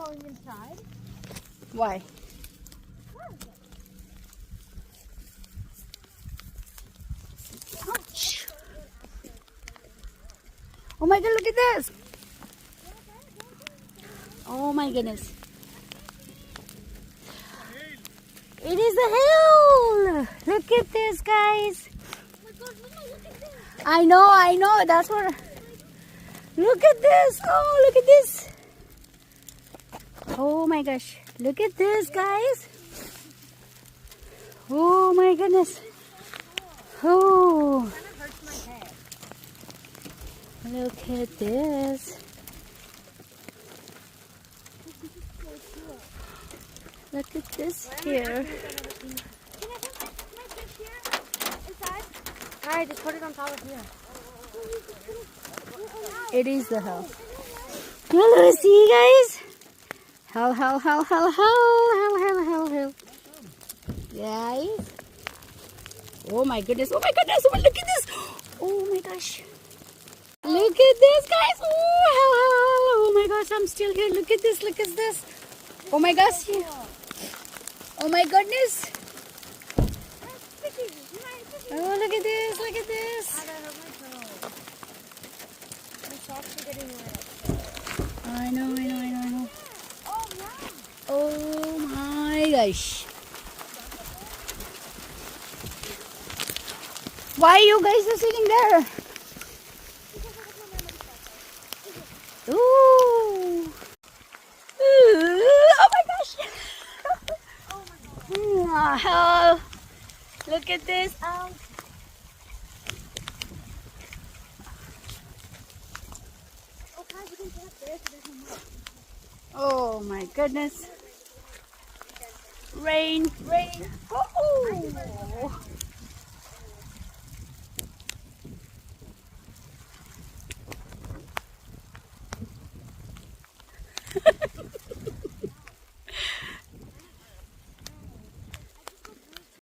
going inside. Why? Ouch. Oh my god, look at this. Oh my goodness. It is a hill. Look at this, guys. I know. That's what. Look at this. Oh, look at this. Oh my gosh. Look at this, guys. Oh my goodness. Oh. Look at this. Look at this here. Alright, just put it on top of here. It is the hell. Hello, see guys. Hell. Guys. Oh my goodness. Oh, look at this. Oh my gosh. Look at this, guys. Oh, hell. Oh my gosh, I'm still here. Look at this. Oh my gosh. Oh my goodness. Oh, look at this. I know. Oh my gosh. Why you guys are sitting there? Ooh. Oh my gosh. Oh, look at this. Oh my goodness. Rain. Oh.